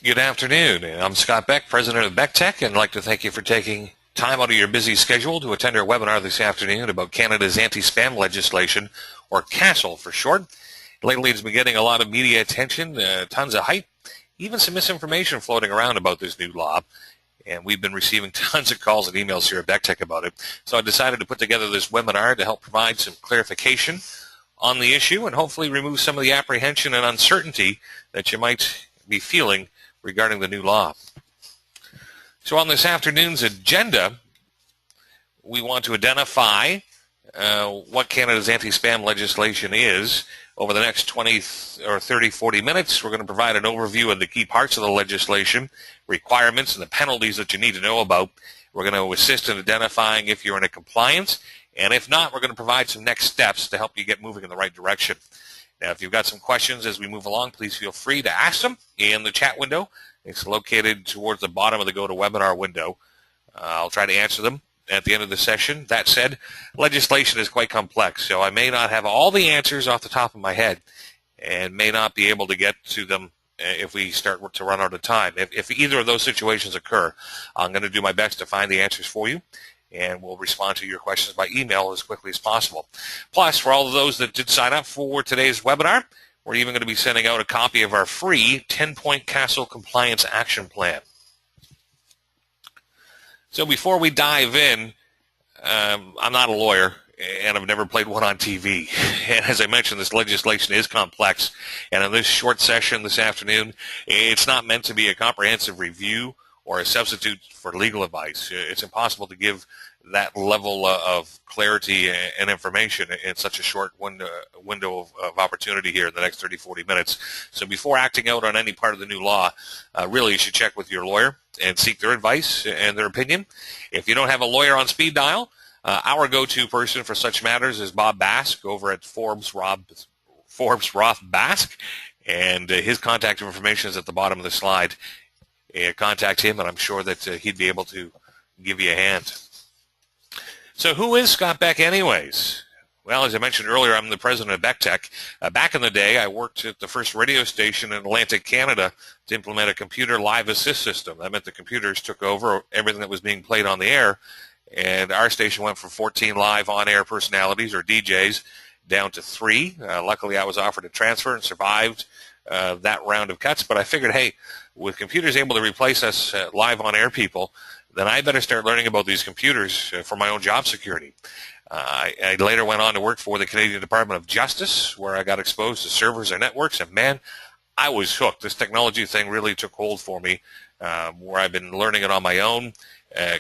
Good afternoon. I'm Scott Beck, president of Beck Tech, and I'd like to thank you for taking time out of your busy schedule to attend our webinar this afternoon about Canada's anti-spam legislation, or CASL for short. Lately, it's been getting a lot of media attention, tons of hype, even some misinformation floating around about this new law. And we've been receiving tons of calls and emails here at Beck Tech about it. So I decided to put together this webinar to help provide some clarification on the issue and hopefully remove some of the apprehension and uncertainty that you might be feeling regarding the new law. So on this afternoon's agenda, we want to identify what Canada's anti-spam legislation is. Over the next 20 or 30, 40 minutes, we're going to provide an overview of the key parts of the legislation, requirements, and the penalties that you need to know about. We're going to assist in identifying if you're in compliance, and if not, we're going to provide some next steps to help you get moving in the right direction. Now, if you've got some questions as we move along, please feel free to ask them in the chat window. It's located towards the bottom of the GoToWebinar window. I'll try to answer them at the end of the session. That said, legislation is quite complex, so I may not have all the answers off the top of my head and may not be able to get to them if we start to run out of time. If either of those situations occur, I'm going to do my best to find the answers for you, and we'll respond to your questions by email as quickly as possible. Plus, for all of those that did sign up for today's webinar, we're even going to be sending out a copy of our free 10-point CASL Compliance Action Plan. So before we dive in, I'm not a lawyer, and I've never played one on TV. And as I mentioned, this legislation is complex. And in this short session this afternoon, it's not meant to be a comprehensive review or a substitute for legal advice. It's impossible to give that level of clarity and information in such a short window of opportunity here in the next 30, 40 minutes. So before acting out on any part of the new law, really you should check with your lawyer and seek their advice and their opinion. If you don't have a lawyer on speed dial, our go-to person for such matters is Bob Bask over at Forbes Roth Bask, and his contact information is at the bottom of the slide. Contact him, and I'm sure that he'd be able to give you a hand. So who is Scott Beck anyways? Well, as I mentioned earlier, I'm the president of Beck Tech. Back in the day, I worked at the first radio station in Atlantic Canada to implement a computer live assist system. That meant the computers took over everything that was being played on the air, and our station went from 14 live on-air personalities, or DJs, down to 3. Luckily, I was offered a transfer and survived that round of cuts, but I figured, hey, with computers able to replace us live on-air people, then I better start learning about these computers for my own job security. I later went on to work for the Canadian Department of Justice, where I got exposed to servers and networks, and man, I was hooked. This technology thing really took hold for me, where I've been learning it on my own,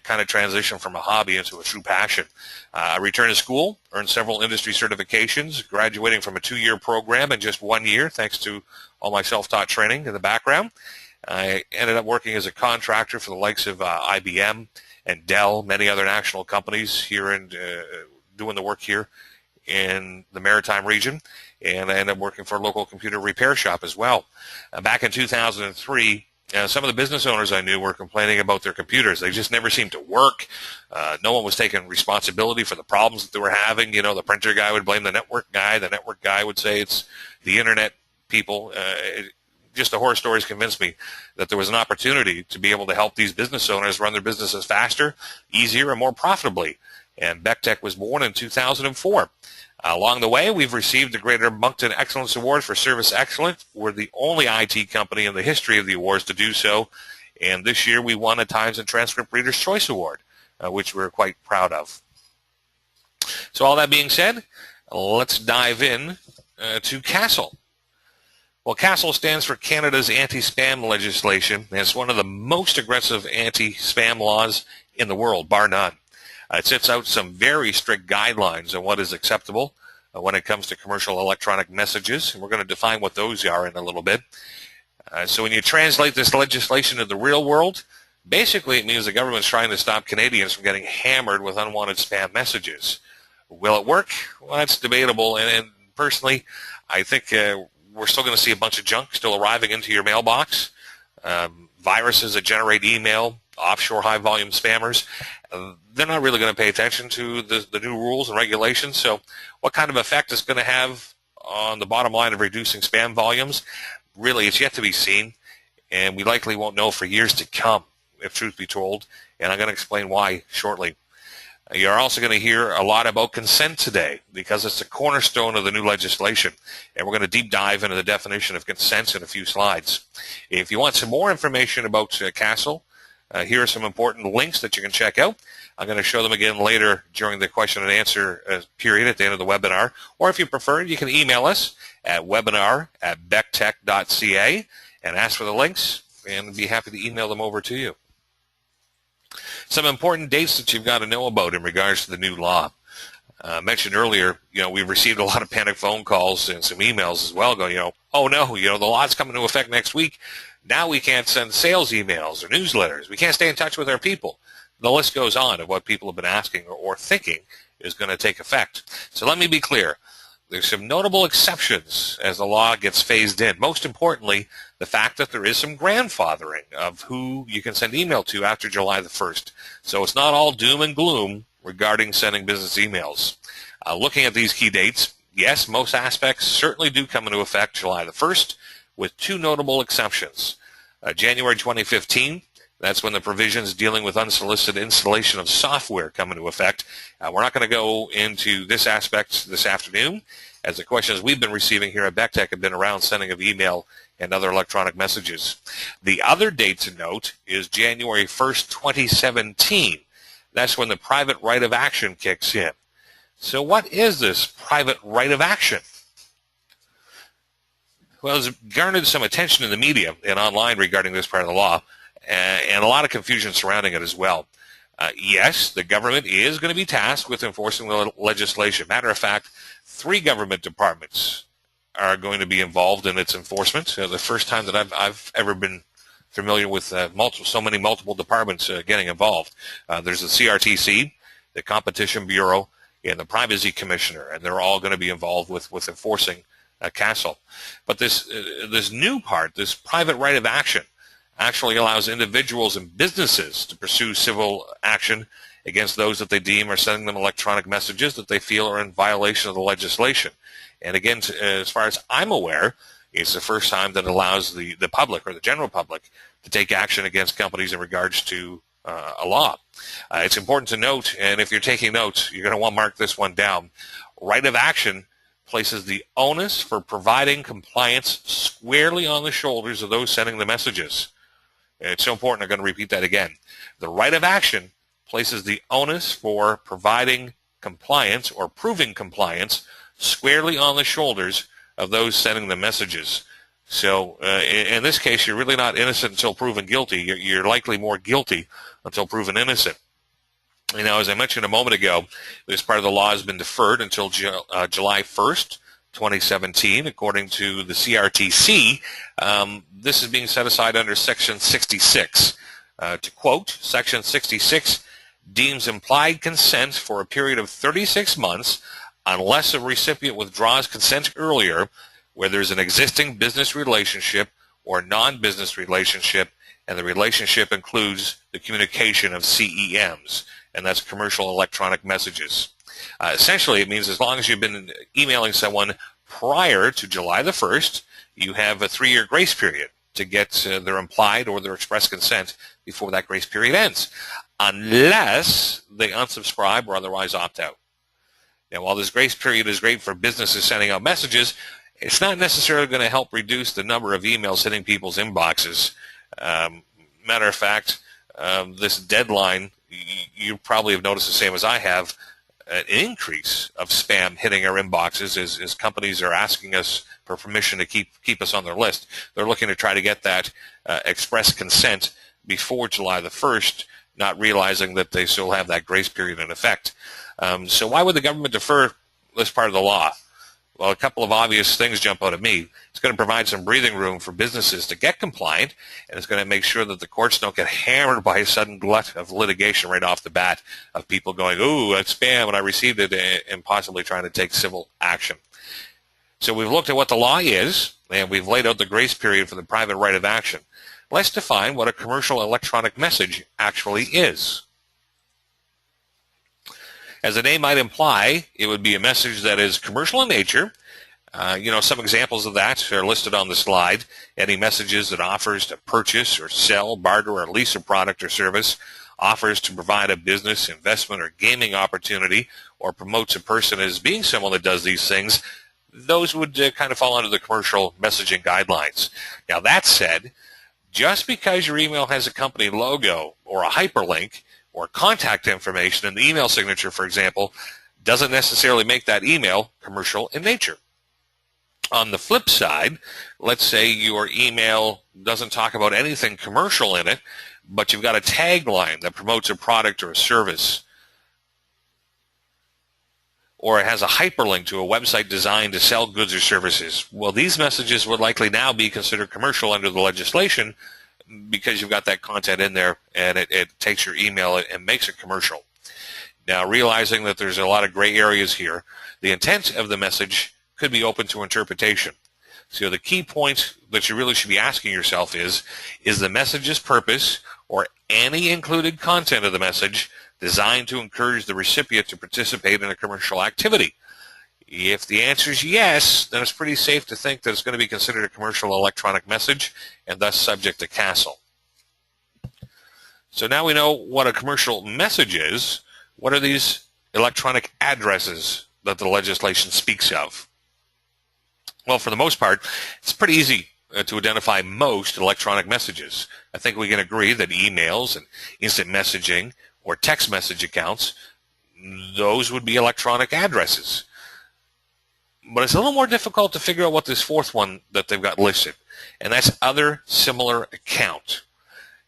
kind of transitioned from a hobby into a true passion. I returned to school, earned several industry certifications, graduating from a 2-year program in just 1 year, thanks to all my self-taught training in the background. I ended up working as a contractor for the likes of IBM and Dell, many other national companies here and doing the work here in the Maritime region, and I ended up working for a local computer repair shop as well. Back in 2003, some of the business owners I knew were complaining about their computers. They just never seemed to work. No one was taking responsibility for the problems that they were having. You know, the printer guy would blame the network guy. The network guy would say it's the internet people. Just the horror stories convinced me that there was an opportunity to be able to help these business owners run their businesses faster, easier, and more profitably. And Beck Tech was born in 2004. Along the way, we've received the Greater Moncton Excellence Award for Service Excellence. We're the only IT company in the history of the awards to do so. And this year, we won a Times and Transcript Reader's Choice Award, which we're quite proud of. So all that being said, let's dive in to CASL. Well, CASL stands for Canada's Anti-Spam Legislation, and it's one of the most aggressive anti-spam laws in the world, bar none. It sets out some very strict guidelines on what is acceptable when it comes to commercial electronic messages, and we're going to define what those are in a little bit. So when you translate this legislation to the real world, basically it means the government's trying to stop Canadians from getting hammered with unwanted spam messages. Will it work? Well, that's debatable, and personally, I think we're still going to see a bunch of junk still arriving into your mailbox. Viruses that generate email, offshore high-volume spammers, they're not really going to pay attention to the new rules and regulations. So what kind of effect it's going to have on the bottom line of reducing spam volumes, really, it's yet to be seen. and we likely won't know for years to come, if truth be told, and I'm going to explain why shortly. You're also going to hear a lot about consent today because it's a cornerstone of the new legislation, and we're going to deep dive into the definition of consent in a few slides. If you want some more information about CASL, here are some important links that you can check out. I'm going to show them again later during the question and answer period at the end of the webinar, or if you prefer, you can email us at webinar@bectech.ca and ask for the links, and be happy to email them over to you. Some important dates that you've got to know about in regards to the new law. Mentioned earlier, we've received a lot of panic phone calls and some emails as well going, oh no, the law's coming into effect next week. Now we can't send sales emails or newsletters. We can't stay in touch with our people. The list goes on of what people have been asking or thinking is going to take effect. So let me be clear. There's some notable exceptions as the law gets phased in. Most importantly, the fact that there is some grandfathering of who you can send email to after July the 1st. So it's not all doom and gloom regarding sending business emails. Looking at these key dates, yes, most aspects certainly do come into effect July the 1st, with two notable exceptions. January 2015, that's when the provisions dealing with unsolicited installation of software come into effect. We're not going to go into this aspect this afternoon, as the questions we've been receiving here at BECTEC have been around sending of email and other electronic messages. The other date to note is January 1st, 2017. That's when the private right of action kicks in. So what is this private right of action? Well, it's garnered some attention in the media and online regarding this part of the law, and a lot of confusion surrounding it as well. Yes, the government is going to be tasked with enforcing the legislation. Matter of fact, 3 government departments are going to be involved in its enforcement. The first time that I've ever been familiar with so many multiple departments getting involved. There's the CRTC, the Competition Bureau, and the Privacy Commissioner, and they're all going to be involved with enforcing CASL. But this new part, this private right of action, actually allows individuals and businesses to pursue civil action against those that they deem are sending them electronic messages that they feel are in violation of the legislation. And again, as far as I'm aware, it's the first time that allows the public or the general public to take action against companies in regards to a law. It's important to note, and if you're taking notes, you're going to want to mark this one down. Right of action places the onus for providing compliance squarely on the shoulders of those sending the messages. It's so important, I'm going to repeat that again. The right of action places the onus for providing compliance or proving compliance squarely on the shoulders of those sending the messages. So in this case, you're really not innocent until proven guilty. You're likely more guilty until proven innocent. As I mentioned a moment ago, this part of the law has been deferred until July 1st, 2017, according to the CRTC. This is being set aside under Section 66. To quote, Section 66 deems implied consent for a period of 36 months unless a recipient withdraws consent earlier where there's an existing business relationship or non-business relationship, and the relationship includes the communication of CEMs, and that's commercial electronic messages. Essentially, it means as long as you've been emailing someone prior to July the 1st, you have a 3-year grace period to get their implied or their express consent before that grace period ends, unless they unsubscribe or otherwise opt out. Now, while this grace period is great for businesses sending out messages, it's not necessarily going to help reduce the number of emails hitting people's inboxes. Matter of fact, this deadline, you probably have noticed the same as I have, an increase of spam hitting our inboxes as companies are asking us for permission to keep us on their list. They're looking to try to get that express consent before July the 1st, not realizing that they still have that grace period in effect. So why would the government defer this part of the law? Well, a couple of obvious things jump out at me. It's going to provide some breathing room for businesses to get compliant, and it's going to make sure that the courts don't get hammered by a sudden glut of litigation right off the bat of people going, ooh, that's spam, and I received it, and possibly trying to take civil action. So we've looked at what the law is, and we've laid out the grace period for the private right of action. Let's define what a commercial electronic message actually is. As the name might imply, it would be a message that is commercial in nature, Some examples of that are listed on the slide. Any messages that offers to purchase or sell, barter or lease a product or service, offers to provide a business, investment, or gaming opportunity, or promotes a person as being someone that does these things, those would kind of fall under the commercial messaging guidelines. Now, that said, just because your email has a company logo or a hyperlink or contact information in the email signature, for example, doesn't necessarily make that email commercial in nature. On the flip side, let's say your email doesn't talk about anything commercial in it, but you've got a tagline that promotes a product or a service, or it has a hyperlink to a website designed to sell goods or services. Well, these messages would likely now be considered commercial under the legislation because you've got that content in there, and it takes your email and makes it commercial. Now, realizing that there's a lot of gray areas here, the intent of the message could be open to interpretation. So the key point that you really should be asking yourself is the message's purpose or any included content of the message designed to encourage the recipient to participate in a commercial activity? If the answer is yes, then it's pretty safe to think that it's going to be considered a commercial electronic message and thus subject to CASL. So now we know what a commercial message is. What are these electronic addresses that the legislation speaks of? Well, for the most part, it's pretty easy to identify most electronic messages. I think we can agree that emails and instant messaging or text message accounts, those would be electronic addresses. But it's a little more difficult to figure out what this fourth one that they've got listed, and that's other similar account.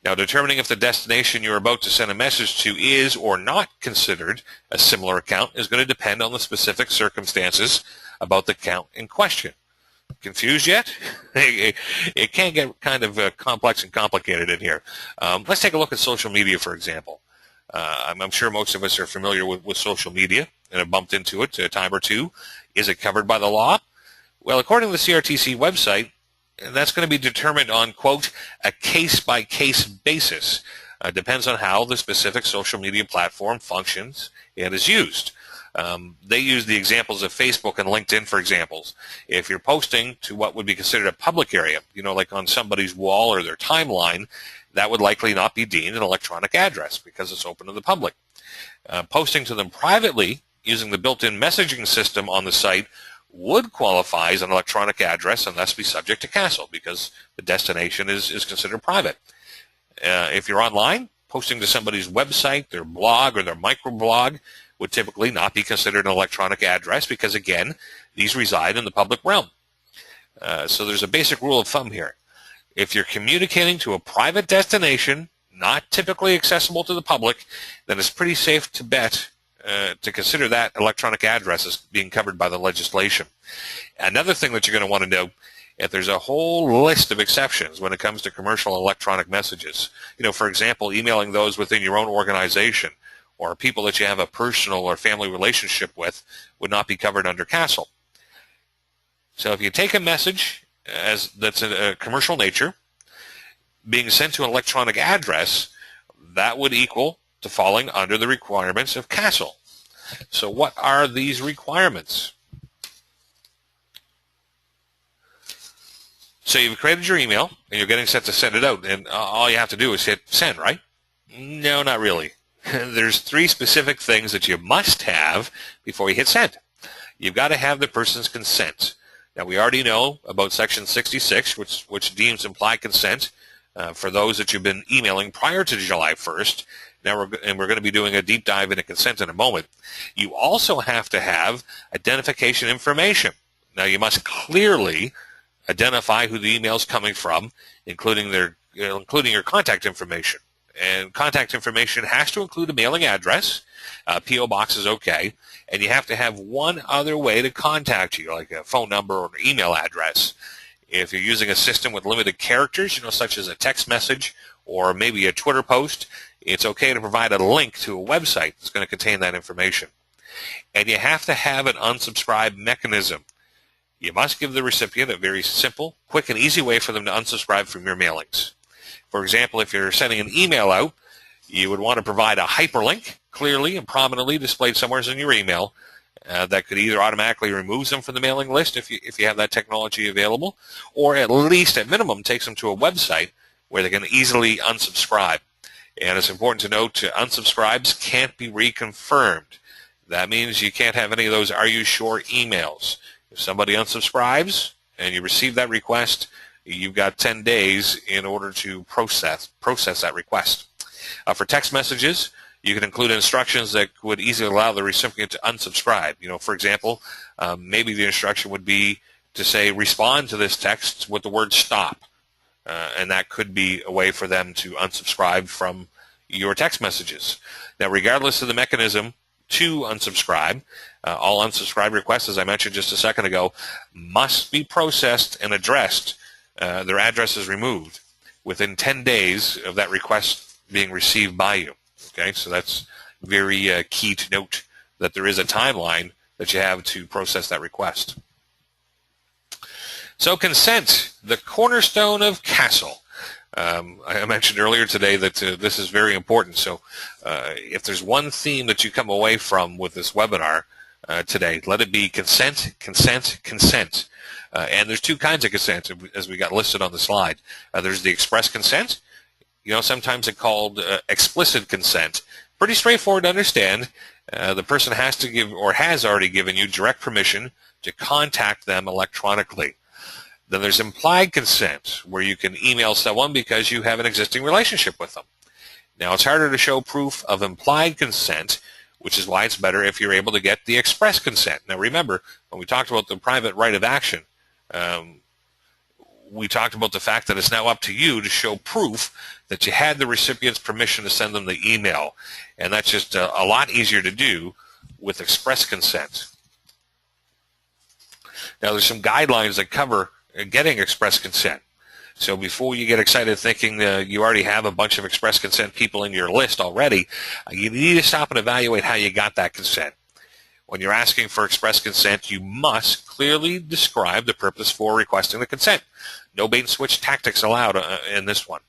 Now, determining if the destination you're about to send a message to is or not considered a similar account is going to depend on the specific circumstances about the account in question. Confused yet? It can get kind of complex and complicated in here. Let's take a look at social media, for example. I'm sure most of us are familiar with social media and have bumped into it a time or two. Is it covered by the law? Well, according to the CRTC website, that's going to be determined on, quote, a case-by-case basis. Depends on how the specific social media platform functions and is used. They use the examples of Facebook and LinkedIn for examples. If you're posting to what would be considered a public area, like on somebody's wall or their timeline, that would likely not be deemed an electronic address because it's open to the public. Posting to them privately using the built-in messaging system on the site would qualify as an electronic address and thus be subject to CASL because the destination is considered private. If you're online, posting to somebody's website, their blog, or their microblog would typically not be considered an electronic address because, again, these reside in the public realm. So there's a basic rule of thumb here. If you're communicating to a private destination, not typically accessible to the public, then it's pretty safe to bet to consider that electronic address as being covered by the legislation. Another thing that you're going to want to know, if there's a whole list of exceptions when it comes to commercial electronic messages. For example, emailing those within your own organization or people that you have a personal or family relationship with would not be covered under CASL. So if you take a message that's a commercial nature being sent to an electronic address, that would equal to falling under the requirements of CASL. So what are these requirements? So you've created your email and you're getting set to send it out, and all you have to do is hit send, right? No, not really. There's 3 specific things that you must have before you hit send. You've got to have the person's consent. Now, we already know about Section 66, which deems implied consent for those that you've been emailing prior to July 1st. Now, we're going to be doing a deep dive into consent in a moment. You also have to have identification information. Now, you must clearly identify who the email is coming from, including your contact information. And contact information has to include a mailing address. P.O. box is okay. And you have to have one other way to contact you, like a phone number or an email address. If you're using a system with limited characters, such as a text message or maybe a Twitter post, it's okay to provide a link to a website that's going to contain that information. And you have to have an unsubscribe mechanism. You must give the recipient a very simple, quick, and easy way for them to unsubscribe from your mailings. For example, if you're sending an email out, you would want to provide a hyperlink clearly and prominently displayed somewhere in your email that could either automatically remove them from the mailing list if you have that technology available, or at least at minimum takes them to a website where they can easily unsubscribe. And it's important to note unsubscribes can't be reconfirmed. That means you can't have any of those "are you sure" emails. If somebody unsubscribes and you receive that request, you've got 10 days in order to process that request. For text messages, you can include instructions that would easily allow the recipient to unsubscribe. For example, maybe the instruction would be to say, respond to this text with the word "stop." And that could be a way for them to unsubscribe from your text messages. Now, regardless of the mechanism to unsubscribe, all unsubscribe requests, as I mentioned just a second ago, must be processed and addressed. Their address is removed within 10 days of that request being received by you. Okay, so that's very key to note, that there is a timeline that you have to process that request. So consent, the cornerstone of Castle. I mentioned earlier today that this is very important. So if there's one theme that you come away from with this webinar today, let it be consent, consent, consent. And there's two kinds of consent, as we got listed on the slide. There's the express consent. Sometimes it's called explicit consent. Pretty straightforward to understand. The person has to give, or has already given you, direct permission to contact them electronically. Then there's implied consent, where you can email someone because you have an existing relationship with them. Now, it's harder to show proof of implied consent, which is why it's better if you're able to get the express consent. Now, remember, when we talked about the private right of action, we talked about the fact that it's now up to you to show proof that you had the recipient's permission to send them the email. And that's just a lot easier to do with express consent. Now, there's some guidelines that cover getting express consent. So before you get excited thinking you already have a bunch of express consent people in your list already, you need to stop and evaluate how you got that consent. When you're asking for express consent, you must clearly describe the purpose for requesting the consent. No bait and switch tactics allowed in this one.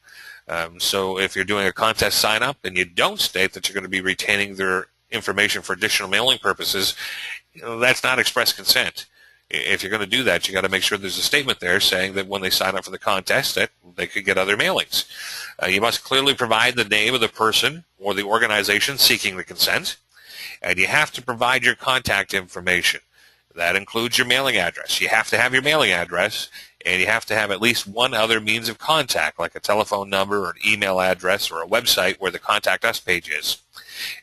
So if you're doing a contest sign-up and you don't state that you're going to be retaining their information for additional mailing purposes, that's not express consent. If you're going to do that, you got to make sure there's a statement there saying that when they sign up for the contest that they could get other mailings. You must clearly provide the name of the person or the organization seeking the consent, and you have to provide your contact information. That includes your mailing address. You have to have your mailing address, and you have to have at least one other means of contact, like a telephone number or an email address or a website where the Contact Us page is.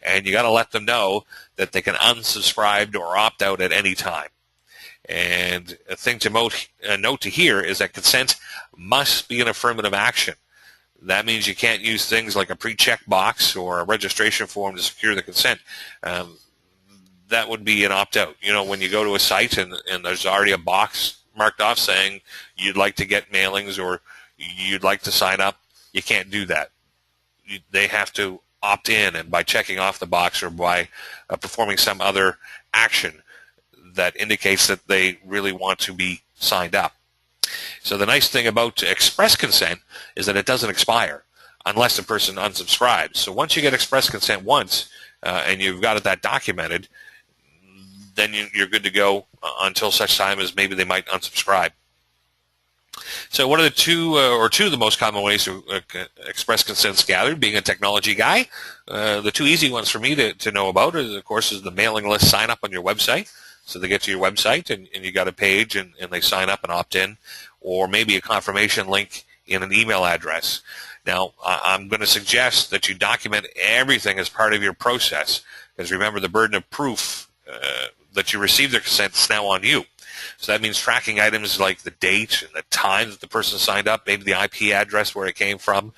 And you got to let them know that they can unsubscribe or opt out at any time. And a thing to note to here is that consent must be an affirmative action. That means you can't use things like a pre-check box or a registration form to secure the consent. That would be an opt-out. When you go to a site and there's already a box marked off saying you'd like to get mailings or you'd like to sign up, you can't do that. They have to opt in, and by checking off the box or by performing some other action that indicates that they really want to be signed up. So the nice thing about express consent is that it doesn't expire unless the person unsubscribes. So once you get express consent once and you've got that documented, then you're good to go until such time as maybe they might unsubscribe. So what are two of the most common ways to express consents gathered? Being a technology guy, the two easy ones for me to know about is, of course, is the mailing list sign up on your website. So they get to your website and you got a page and they sign up and opt in, or maybe a confirmation link in an email address. Now, I'm going to suggest that you document everything as part of your process, because remember, the burden of proof that you received their consent is now on you. So that means tracking items like the date and the time that the person signed up, maybe the IP address where it came from,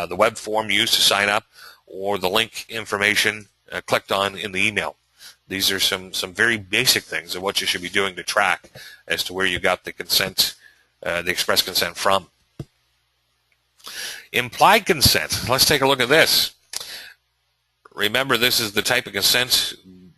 the web form used to sign up, or the link information clicked on in the email. These are some very basic things of what you should be doing to track as to where you got the consent, the express consent from. Implied consent. Let's take a look at this. Remember, this is the type of consent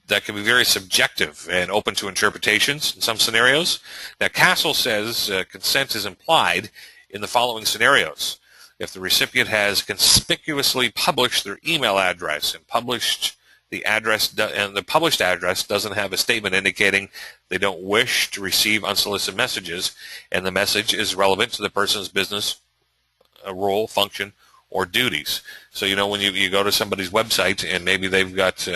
that can be very subjective and open to interpretations in some scenarios. Now, Castle says consent is implied in the following scenarios. If the recipient has conspicuously published their email address and published the address and the published address doesn't have a statement indicating they don't wish to receive unsolicited messages, and the message is relevant to the person's business role, function, or duties. So, when you go to somebody's website and maybe they've got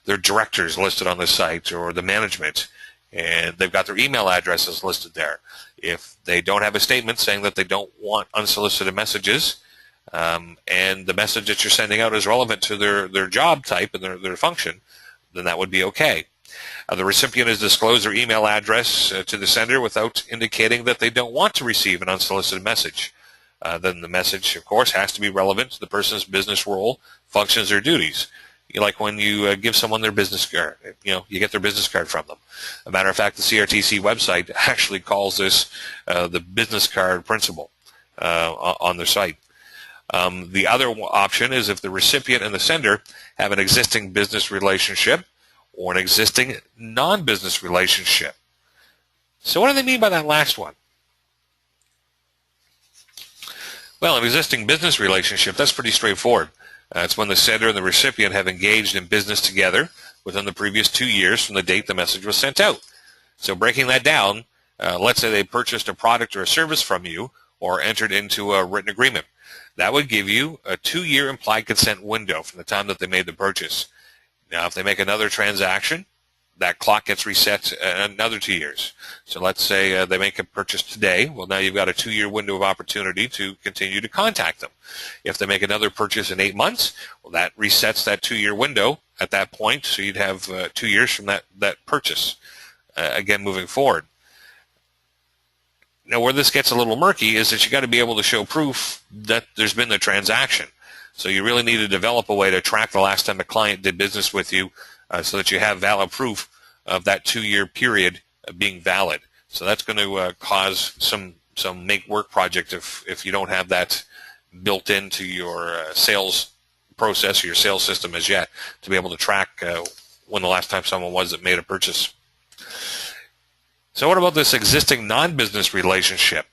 their directors listed on the site, or the management, and they've got their email addresses listed there. If they don't have a statement saying that they don't want unsolicited messages, and the message that you're sending out is relevant to their job type and their function, then that would be okay. The recipient has disclosed their email address to the sender without indicating that they don't want to receive an unsolicited message. Then the message, of course, has to be relevant to the person's business role, functions, or duties. Like when you give someone their business card, you get their business card from them. As a matter of fact, the CRTC website actually calls this the business card principle on their site. The other option is if the recipient and the sender have an existing business relationship or an existing non-business relationship. So what do they mean by that last one? Well, an existing business relationship, that's pretty straightforward. It's when the sender and the recipient have engaged in business together within the previous 2 years from the date the message was sent out. So breaking that down, let's say they purchased a product or a service from you or entered into a written agreement. That would give you a 2-year implied consent window from the time that they made the purchase. Now, if they make another transaction, that clock gets reset another 2 years. So let's say they make a purchase today. Well, now you've got a 2-year window of opportunity to continue to contact them. If they make another purchase in 8 months, well, that resets that 2-year window at that point. So you'd have 2 years from that purchase, again, moving forward. Now, where this gets a little murky is that you got to be able to show proof that there's been the transaction. So you really need to develop a way to track the last time a client did business with you, so that you have valid proof of that 2-year period being valid. So that's going to cause some make work project if you don't have that built into your sales process or your sales system as yet, to be able to track when the last time someone was that made a purchase. So what about this existing non-business relationship?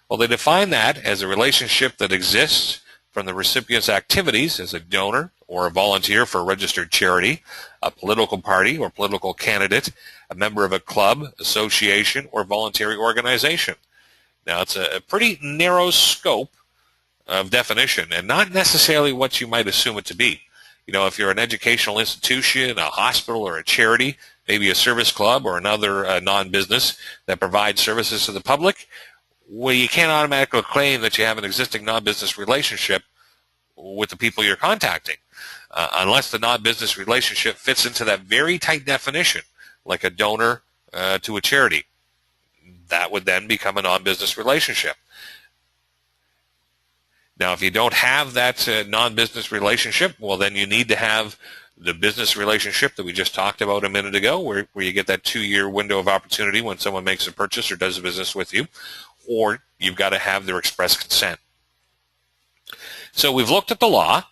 Well, they define that as a relationship that exists from the recipient's activities as a donor or a volunteer for a registered charity, a political party or political candidate, a member of a club, association, or voluntary organization. Now, it's a pretty narrow scope of definition and not necessarily what you might assume it to be. If you're an educational institution, a hospital, or a charity, maybe a service club or another non-business that provides services to the public, well, you can't automatically claim that you have an existing non-business relationship with the people you're contacting, unless the non-business relationship fits into that very tight definition, like a donor to a charity. That would then become a non-business relationship. Now, if you don't have that non-business relationship, well, then you need to have the business relationship that we just talked about a minute ago, where you get that 2-year window of opportunity when someone makes a purchase or does business with you, or you've got to have their express consent. So we've looked at the law.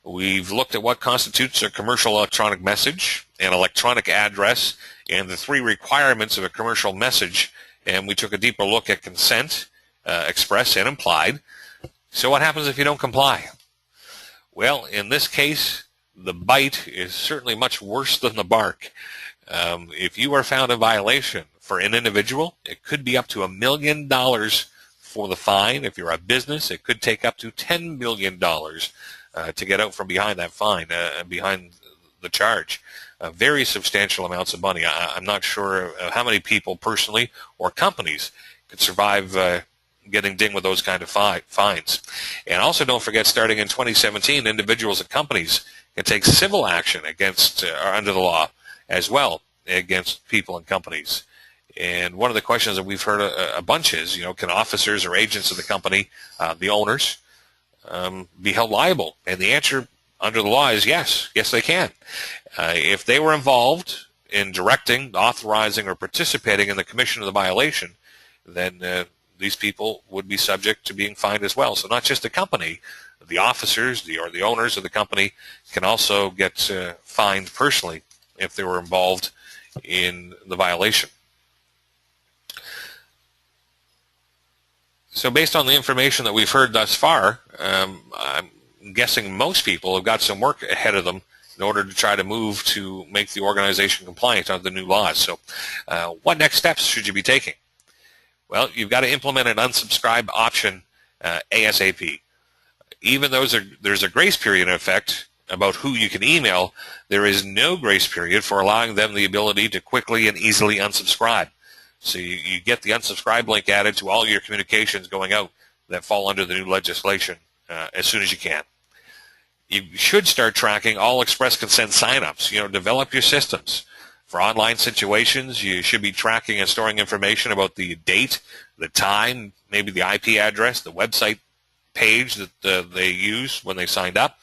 We've looked at what constitutes a commercial electronic message, an electronic address, and the 3 requirements of a commercial message, and we took a deeper look at consent, express and implied. So what happens if you don't comply? Well, in this case, the bite is certainly much worse than the bark. If you are found in violation for an individual, it could be up to $1 million for the fine. If you're a business, it could take up to $10 million to get out from behind that fine, behind the charge. Very substantial amounts of money. I'm not sure how many people personally or companies could survive getting dinged with those kind of fines. And also don't forget, starting in 2017, individuals and companies can take civil action against or under the law as well against people and companies. And one of the questions that we've heard a bunch is, can officers or agents of the company, the owners, be held liable? And the answer under the law is yes. Yes, they can. If they were involved in directing, authorizing, or participating in the commission of the violation, then these people would be subject to being fined as well. So not just the company, the officers or the owners of the company can also get fined personally if they were involved in the violation. So based on the information that we've heard thus far, I'm guessing most people have got some work ahead of them in order to try to move to make the organization compliant under the new laws. So what next steps should you be taking? Well, you've got to implement an unsubscribe option ASAP. Even though there's a grace period in effect about who you can email, there is no grace period for allowing them the ability to quickly and easily unsubscribe. So you get the unsubscribe link added to all your communications going out that fall under the new legislation as soon as you can. You should start tracking all express consent signups. Develop your systems. For online situations, you should be tracking and storing information about the date, the time, maybe the IP address, the website page that they used when they signed up,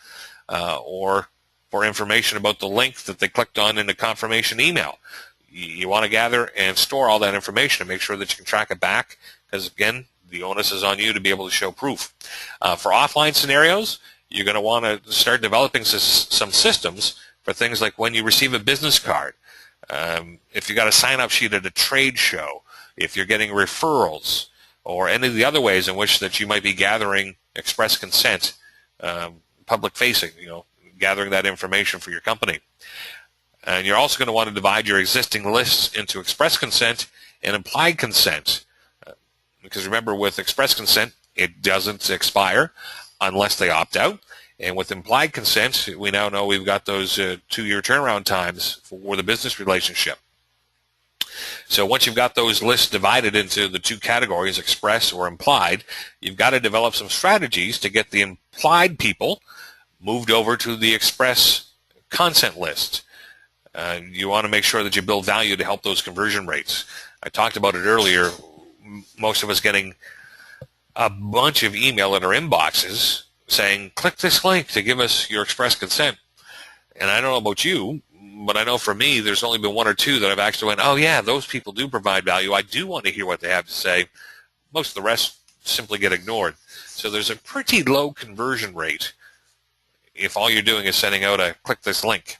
or for information about the link that they clicked on in the confirmation email. You want to gather and store all that information and make sure that you can track it back, because, again, the onus is on you to be able to show proof. For offline scenarios, you're going to want to start developing some systems for things like when you receive a business card, if you got a sign-up sheet at a trade show, if you're getting referrals, or any of the other ways in which that you might be gathering express consent, public-facing, gathering that information for your company. And you're also going to want to divide your existing lists into express consent and implied consent. Because remember, with express consent, it doesn't expire unless they opt out. And with implied consent, we now know we've got those 2-year turnaround times for the business relationship. So once you've got those lists divided into the 2 categories, express or implied, you've got to develop some strategies to get the implied people moved over to the express consent list. You want to make sure that you build value to help those conversion rates. I talked about it earlier. Most of us getting a bunch of email in our inboxes saying, click this link to give us your express consent. And I don't know about you, but I know for me, there's only been 1 or 2 that I've actually went, oh yeah, those people do provide value. I do want to hear what they have to say. Most of the rest simply get ignored. So there's a pretty low conversion rate if all you're doing is sending out a click this link.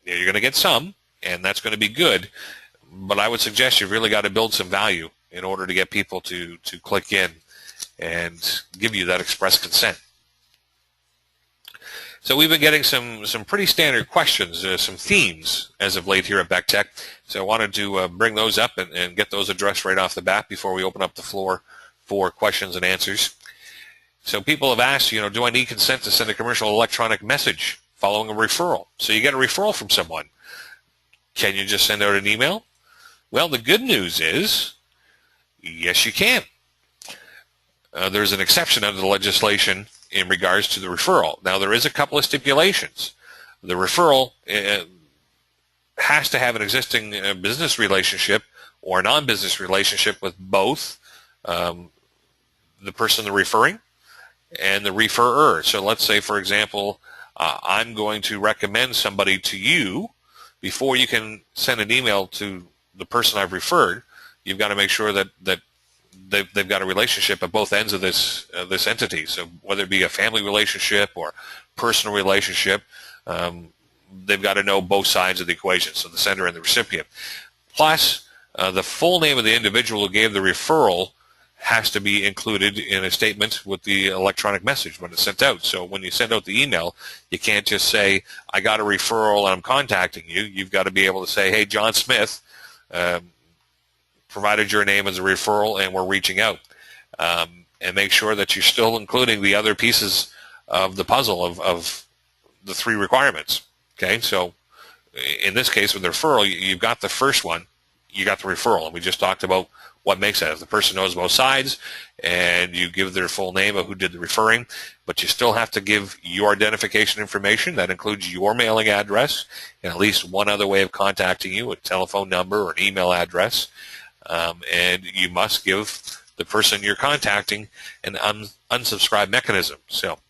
You're going to get some, and that's going to be good, but I would suggest you've really got to build some value in order to get people to click in and give you that express consent. So we've been getting some pretty standard questions, some themes as of late here at Beck Tech. So I wanted to bring those up and get those addressed right off the bat before we open up the floor for questions and answers. So people have asked, do I need consent to send a commercial electronic message following a referral? So you get a referral from someone. Can you just send out an email? Well, the good news is, yes, you can. There's an exception under the legislation in regards to the referral. Now, there is a couple of stipulations. The referral has to have an existing business relationship or non-business relationship with both the person they're referring and the referrer. So let's say, for example, I'm going to recommend somebody to you. Before you can send an email to the person I've referred, you've got to make sure that they've got a relationship at both ends of this entity. So whether it be a family relationship or personal relationship, they've got to know both sides of the equation, so the sender and the recipient. Plus, the full name of the individual who gave the referral has to be included in a statement with the electronic message when it's sent out. So when you send out the email, you can't just say, I got a referral and I'm contacting you. You've got to be able to say, hey, John Smith provided your name as a referral and we're reaching out. And make sure that you're still including the other pieces of the puzzle of the 3 requirements. Okay, so in this case with the referral, you've got the first one, you got the referral, and we just talked about what makes that. If the person knows both sides and you give their full name of who did the referring, but you still have to give your identification information. That includes your mailing address and at least one other way of contacting you, a telephone number or an email address. And you must give the person you're contacting an unsubscribe mechanism. So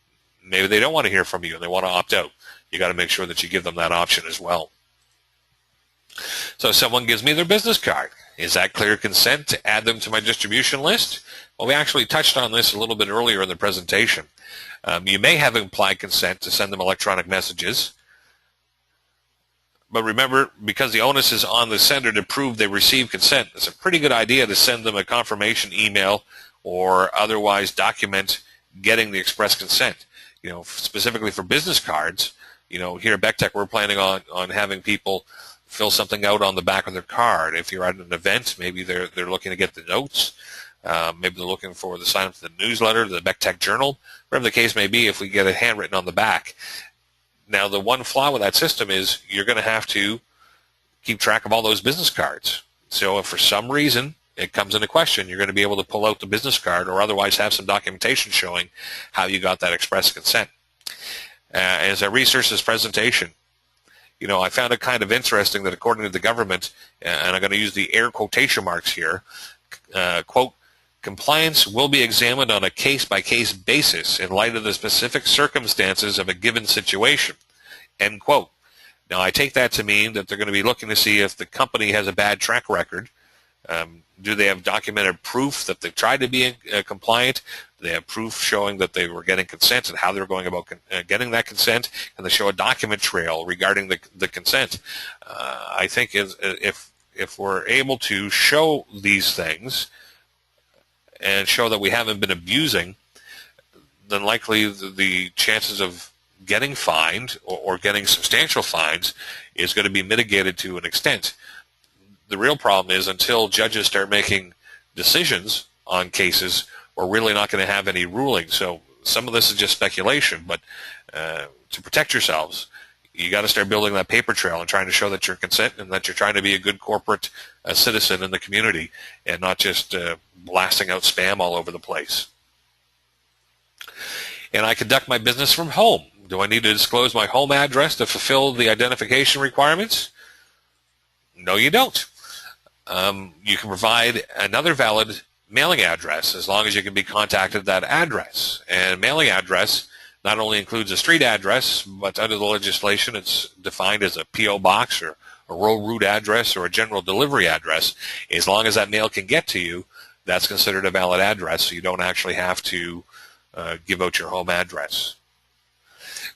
maybe they don't want to hear from you and they want to opt out. You got to make sure that you give them that option as well. So if someone gives me their business card, is that clear consent to add them to my distribution list? Well, we actually touched on this a little bit earlier in the presentation. You may have implied consent to send them electronic messages. But remember, because the onus is on the sender to prove they received consent, it's a pretty good idea to send them a confirmation email or otherwise document getting the express consent. specifically for business cards. Here at BECTEC, we're planning on having people fill something out on the back of their card. If you're at an event, maybe they're looking to get the notes. Maybe they're looking for the sign up to the newsletter, the BECTEC journal, whatever the case may be. If we get it handwritten on the back. Now, the one flaw with that system is you're going to have to keep track of all those business cards. So if for some reason it comes into question, you're going to be able to pull out the business card or otherwise have some documentation showing how you got that express consent. As I researched this presentation, I found it kind of interesting that according to the government, and I'm going to use the air quotation marks here, quote, compliance will be examined on a case-by-case basis in light of the specific circumstances of a given situation, end quote. Now, I take that to mean that they're going to be looking to see if the company has a bad track record. Do they have documented proof that they've tried to be compliant? Do they have proof showing that they were getting consent and how they were going about getting that consent? And they show a document trail regarding the consent. I think if we're able to show these things and show that we haven't been abusing, then likely the chances of getting fined or getting substantial fines is going to be mitigated to an extent. The real problem is until judges start making decisions on cases, we're really not going to have any ruling. So some of this is just speculation, but to protect yourselves, you got to start building that paper trail and trying to show that you're consent and that you're trying to be a good corporate citizen in the community and not just blasting out spam all over the place. And I conduct my business from home. Do I need to disclose my home address to fulfill the identification requirements? No, you don't. You can provide another valid mailing address as long as you can be contacted at that address. And mailing address not only includes a street address, but under the legislation it's defined as a P.O. box or a rural route address or a general delivery address. As long as that mail can get to you, that's considered a valid address, so you don't actually have to give out your home address.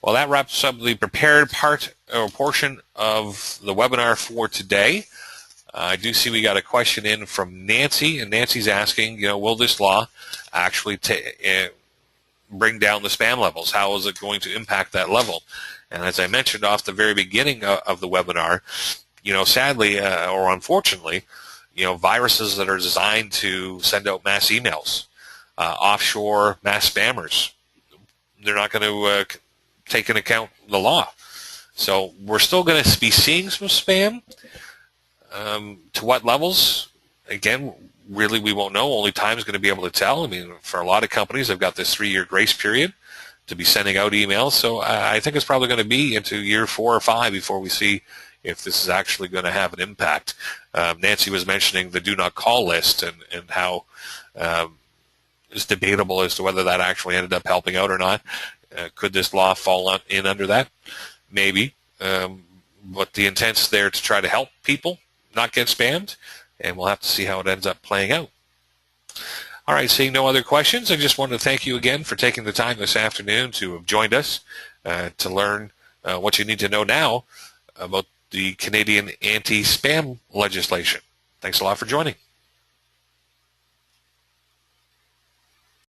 Well, that wraps up the prepared part or portion of the webinar for today. I do see we got a question in from Nancy, and Nancy's asking, will this law actually bring down the spam levels? How is it going to impact that level? And as I mentioned off the very beginning of the webinar, sadly or unfortunately, viruses that are designed to send out mass emails, offshore mass spammers, they're not going to take into account the law. So we're still going to be seeing some spam. To what levels? Again, really we won't know. Only time is going to be able to tell. I mean, for a lot of companies, they've got this 3-year grace period to be sending out emails. So I think it's probably going to be into year 4 or 5 before we see if this is actually going to have an impact. Nancy was mentioning the do not call list and how it's debatable as to whether that actually ended up helping out or not. Could this law fall in under that? Maybe. But the intent's there to try to help people not get spammed, and we'll have to see how it ends up playing out. All right, seeing no other questions, I just want to thank you again for taking the time this afternoon to have joined us to learn what you need to know now about the Canadian anti-spam legislation. Thanks a lot for joining.